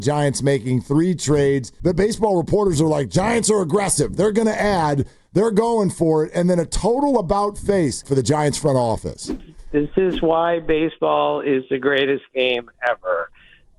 Giants making 3 trades. The baseball reporters are like, Giants are aggressive. They're going to add. They're going for it. And then a total about face for the Giants front office. This is why baseball is the greatest game ever.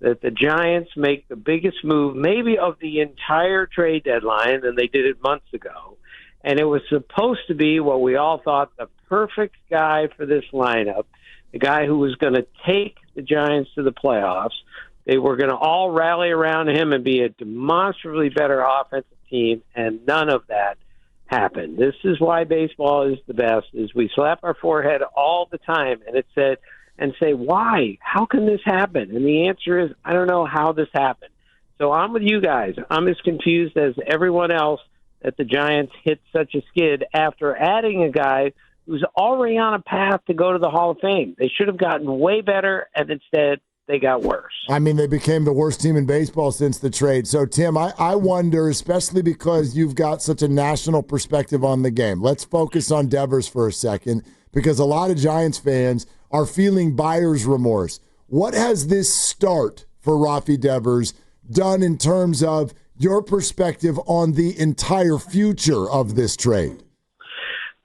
That the Giants make the biggest move maybe of the entire trade deadline, and they did it months ago. And it was supposed to be what we all thought the perfect guy for this lineup, the guy who was going to take the Giants to the playoffs. They were going to all rally around him and be a demonstrably better offensive team, and none of that happened. This is why baseball is the best, is we slap our forehead all the time and say, why? How can this happen? And the answer is, I don't know how this happened. So I'm with you guys. I'm as confused as everyone else that the Giants hit such a skid after adding a guy who's already on a path to go to the Hall of Fame. They should have gotten way better, and instead they got worse. I mean, they became the worst team in baseball since the trade. So, Tim, I wonder, especially because you've got such a national perspective on the game. Let's focus on Devers for a second, because a lot of Giants fans are feeling buyer's remorse. What has this start for Rafi Devers done in terms of your perspective on the entire future of this trade?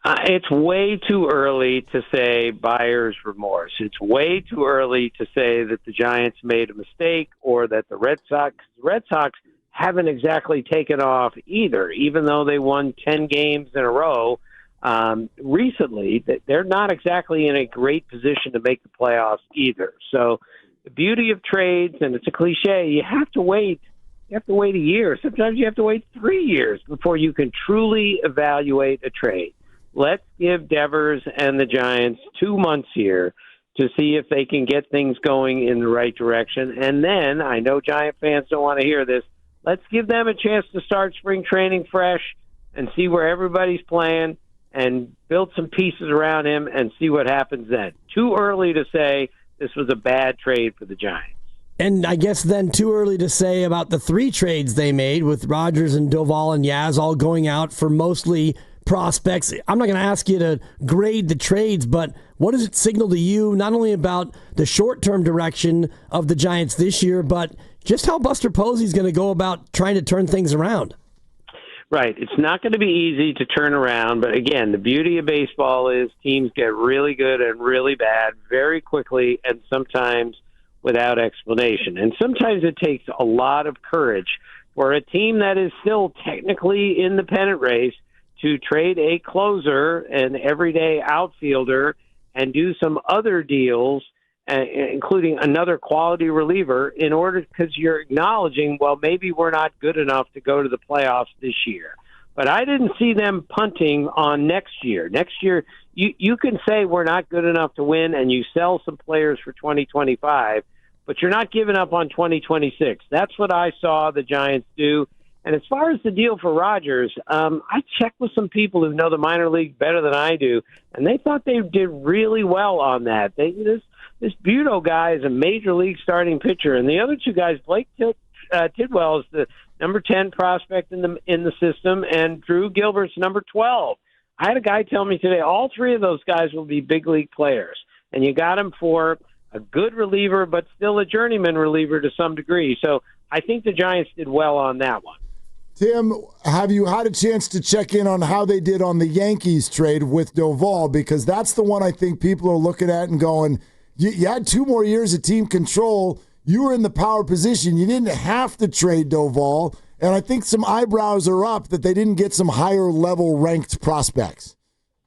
It's way too early to say buyer's remorse. It's way too early to say that the Giants made a mistake or that the Red Sox haven't exactly taken off either, even though they won 10 games in a row recently. They're not exactly in a great position to make the playoffs either. So the beauty of trades, and it's a cliche, you have to wait. You have to wait a year. Sometimes you have to wait 3 years before you can truly evaluate a trade. Let's give Devers and the Giants 2 months here to see if they can get things going in the right direction. And then, I know Giant fans don't want to hear this, let's give them a chance to start spring training fresh and see where everybody's playing and build some pieces around him and see what happens then. Too early to say this was a bad trade for the Giants. And I guess then too early to say about the 3 trades they made with Rodgers and Doval and Yaz all going out for mostly prospects. I'm not going to ask you to grade the trades, but what does it signal to you, not only about the short-term direction of the Giants this year, but just how Buster Posey's going to go about trying to turn things around? Right. It's not going to be easy to turn around, but again, the beauty of baseball is teams get really good and really bad very quickly and sometimes without explanation. And sometimes it takes a lot of courage for a team that is still technically in the pennant race to trade a closer, an everyday outfielder, and do some other deals, including another quality reliever, in order, because you're acknowledging, well, maybe we're not good enough to go to the playoffs this year. But I didn't see them punting on next year. Next year, you can say we're not good enough to win, and you sell some players for 2025, but you're not giving up on 2026. That's what I saw the Giants do. And as far as the deal for Rodgers, I checked with some people who know the minor league better than I do, and they thought they did really well on that. This Budo guy is a major league starting pitcher, and the other 2 guys, Blake Tidwell is the number 10 prospect in the system, and Drew Gilbert's number 12. I had a guy tell me today all 3 of those guys will be big league players, and you got them for a good reliever, but still a journeyman reliever to some degree. So I think the Giants did well on that one. Tim, have you had a chance to check in on how they did on the Yankees trade with Doval? Because that's the one I think people are looking at and going, you had 2 more years of team control. You were in the power position. You didn't have to trade Doval. And I think some eyebrows are up that they didn't get some higher level ranked prospects.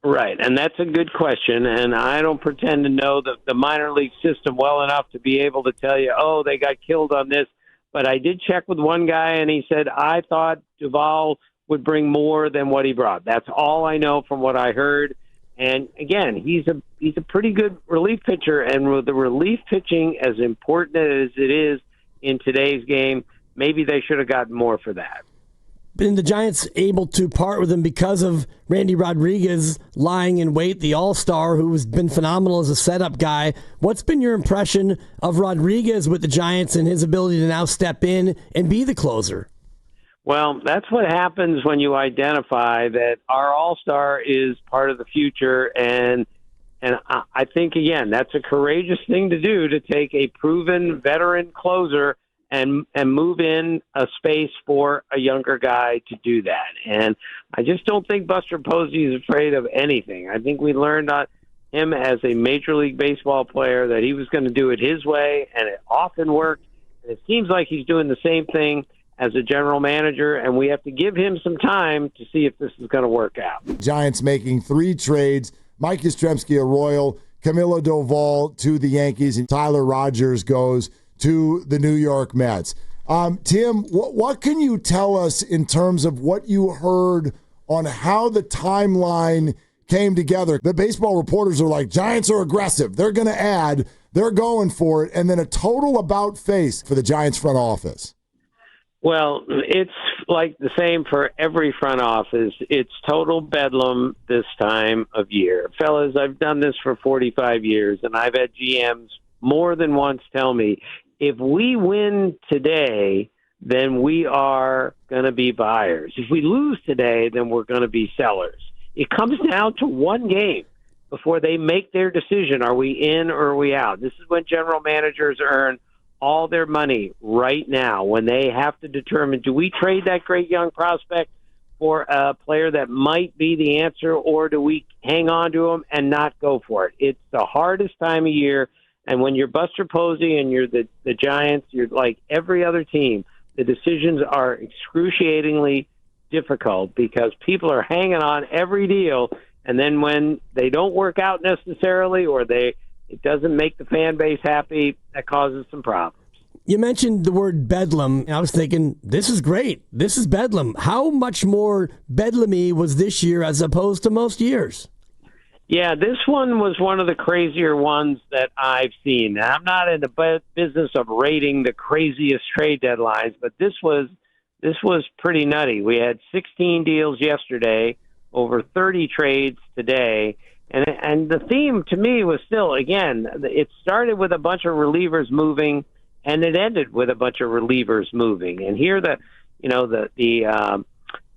Right, and that's a good question, and I don't pretend to know the minor league system well enough to be able to tell you, oh, they got killed on this. But I did check with one guy, and he said, I thought Doval would bring more than what he brought. That's all I know from what I heard. And, again, he's a pretty good relief pitcher, and with the relief pitching as important as it is in today's game, maybe they should have gotten more for that. Been the Giants able to part with him because of Randy Rodriguez lying in wait, the all-star who's been phenomenal as a setup guy. What's been your impression of Rodriguez with the Giants and his ability to now step in and be the closer? Well, that's what happens when you identify that our all-star is part of the future, and I think, again, that's a courageous thing to do, to take a proven veteran closer and move in a space for a younger guy to do that. And I just don't think Buster Posey is afraid of anything. I think we learned on him as a Major League Baseball player that he was going to do it his way, and it often worked. And it seems like he's doing the same thing as a general manager, and we have to give him some time to see if this is going to work out. Giants making 3 trades. Mike Yastrzemski, a Royal, Camilo Doval to the Yankees, and Tyler Rogers goes to the New York Mets. Tim, what can you tell us in terms of what you heard on how the timeline came together? The baseball reporters are like, Giants are aggressive. They're going to add. They're going for it. And then a total about face for the Giants front office. Well, it's like the same for every front office. It's total bedlam this time of year. Fellas, I've done this for 45 years, and I've had GMs more than once tell me, if we win today, then we are going to be buyers. If we lose today, then we're going to be sellers. It comes down to one game before they make their decision. Are we in or are we out? This is when general managers earn all their money right now, when they have to determine, do we trade that great young prospect for a player that might be the answer, or do we hang on to him and not go for it? It's the hardest time of year, and when you're Buster Posey and you're the Giants, you're like every other team, the decisions are excruciatingly difficult because people are hanging on every deal, and then when they don't work out necessarily, or it doesn't make the fan base happy, that causes some problems. You mentioned the word bedlam, and I was thinking, this is great. This is bedlam. How much more bedlamy was this year as opposed to most years? Yeah, this one was one of the crazier ones that I've seen. Now, I'm not in the business of rating the craziest trade deadlines, but this was pretty nutty. We had 16 deals yesterday, over 30 trades today. And the theme to me was still, again, it started with a bunch of relievers moving, and it ended with a bunch of relievers moving. And here the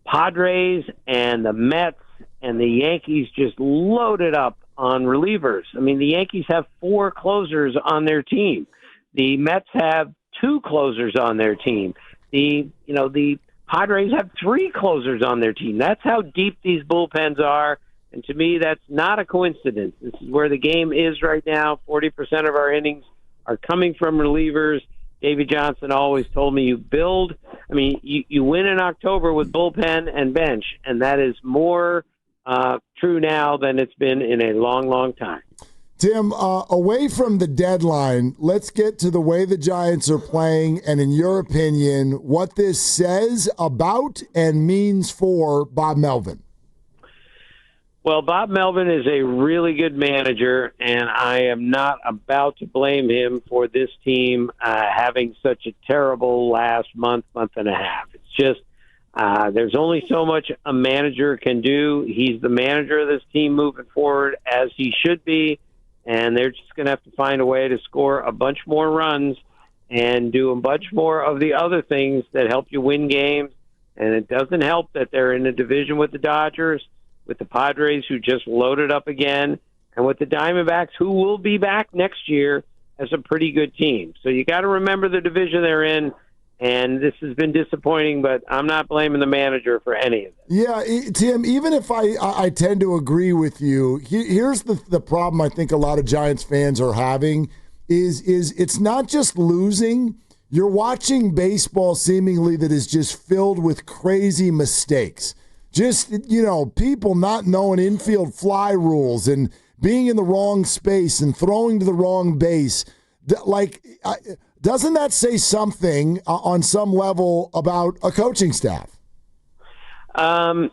Padres and the Mets and the Yankees just loaded up on relievers. I mean, the Yankees have 4 closers on their team. The Mets have 2 closers on their team. The Padres have 3 closers on their team. That's how deep these bullpens are. And to me, that's not a coincidence. This is where the game is right now. 40% of our innings are coming from relievers. David Johnson always told me you win in October with bullpen and bench, and that is more true now than it's been in a long, long time. Tim, away from the deadline, let's get to the way the Giants are playing, and in your opinion, what this says about and means for Bob Melvin. Well, Bob Melvin is a really good manager, and I am not about to blame him for this team having such a terrible last month and a half. It's just there's only so much a manager can do. He's the manager of this team moving forward, as he should be, and they're just going to have to find a way to score a bunch more runs and do a bunch more of the other things that help you win games. And it doesn't help that they're in a division with the Dodgers, with the Padres, who just loaded up again, and with the Diamondbacks, who will be back next year as a pretty good team. So you got to remember the division they're in, and this has been disappointing, but I'm not blaming the manager for any of it. Yeah, Tim, even if I tend to agree with you, here's the problem I think a lot of Giants fans are having is it's not just losing. You're watching baseball seemingly that is just filled with crazy mistakes. Just, people not knowing infield fly rules and being in the wrong space and throwing to the wrong base. Doesn't that say something on some level about a coaching staff?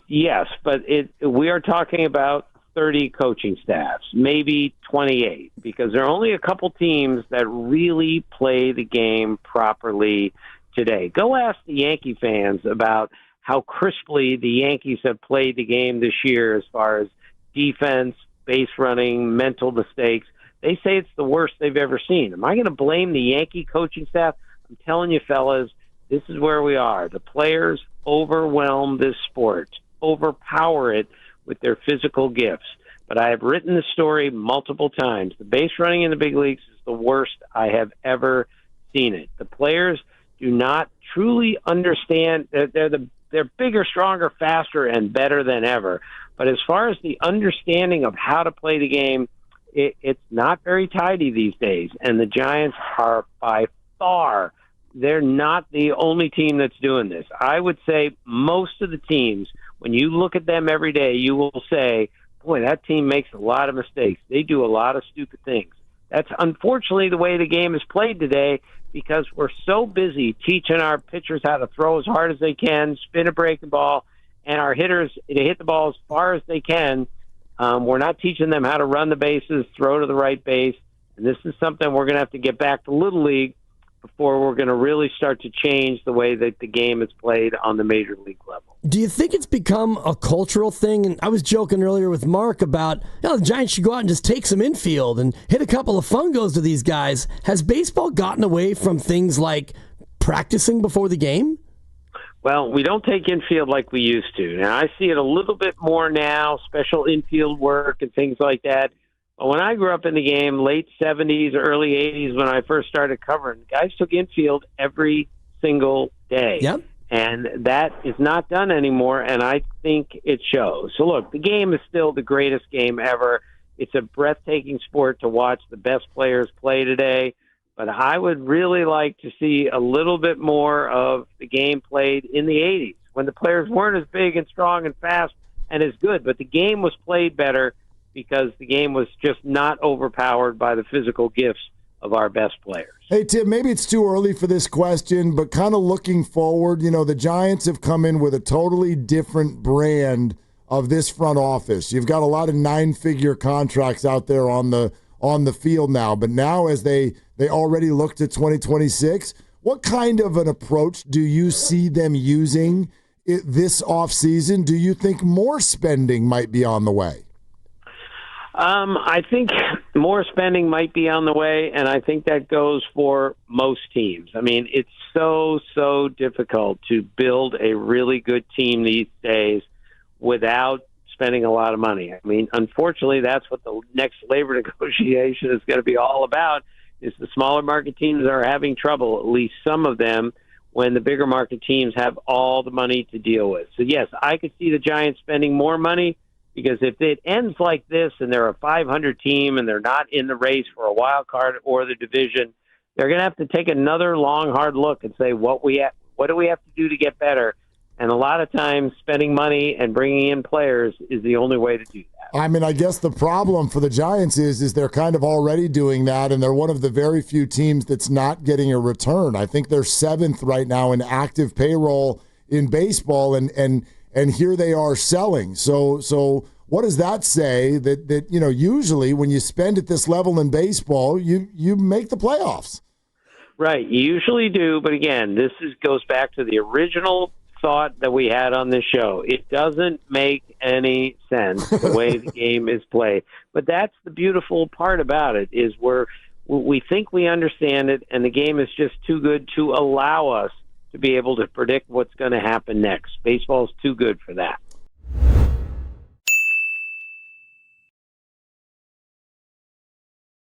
Yes, but we are talking about 30 coaching staffs, maybe 28, because there are only a couple teams that really play the game properly today. Go ask the Yankee fans about how crisply the Yankees have played the game this year as far as defense, base running, mental mistakes. They say it's the worst they've ever seen. Am I going to blame the Yankee coaching staff? I'm telling you, fellas, this is where we are. The players overwhelm this sport, overpower it with their physical gifts. But I have written the story multiple times. The base running in the big leagues is the worst I have ever seen it. The players do not truly understand. They're bigger, stronger, faster, and better than ever. But as far as the understanding of how to play the game, it's not very tidy these days. And the Giants are by far, they're not the only team that's doing this. I would say most of the teams, when you look at them every day, you will say, boy, that team makes a lot of mistakes. They do a lot of stupid things. That's unfortunately the way the game is played today, because we're so busy teaching our pitchers how to throw as hard as they can, spin a breaking ball, and our hitters to hit the ball as far as they can. We're not teaching them how to run the bases, throw to the right base, and this is something we're going to have to get back to Little League before we're going to really start to change the way that the game is played on the major league level. Do you think it's become a cultural thing? And I was joking earlier with Mark about, the Giants should go out and just take some infield and hit a couple of fungos to these guys. Has baseball gotten away from things like practicing before the game? Well, we don't take infield like we used to. Now, I see it a little bit more now, special infield work and things like that. But when I grew up in the game, late 70s, early 80s, when I first started covering, guys took infield every single day. Yep. And that is not done anymore, and I think it shows. So, look, the game is still the greatest game ever. It's a breathtaking sport to watch the best players play today. But I would really like to see a little bit more of the game played in the 80s, when the players weren't as big and strong and fast and as good. But the game was played better because the game was just not overpowered by the physical gifts of our best players. Hey, Tim, maybe it's too early for this question, but kind of looking forward, the Giants have come in with a totally different brand of this front office. You've got a lot of 9-figure contracts out there on the field now, but now as they already look to 2026, what kind of an approach do you see them using this offseason? Do you think more spending might be on the way? I think more spending might be on the way, and I think that goes for most teams. I mean, it's so difficult to build a really good team these days without spending a lot of money. I mean, unfortunately, that's what the next labor negotiation is going to be all about, is the smaller market teams are having trouble, at least some of them, when the bigger market teams have all the money to deal with. So, yes, I could see the Giants spending more money, because if it ends like this and they're a 500 team and they're not in the race for a wild card or the division, they're going to have to take another long, hard look and say, what do we have to do to get better? And a lot of times spending money and bringing in players is the only way to do that. I mean, I guess the problem for the Giants is they're kind of already doing that, and they're one of the very few teams that's not getting a return. I think they're 7th right now in active payroll in baseball, and here they are selling. So what does that say? That usually when you spend at this level in baseball, you make the playoffs. Right, you usually do, but again, goes back to the original thought that we had on this show. It doesn't make any sense the way the game is played. But that's the beautiful part about it, is we think we understand it, and the game is just too good to allow us to be able to predict what's going to happen next. Baseball is too good for that.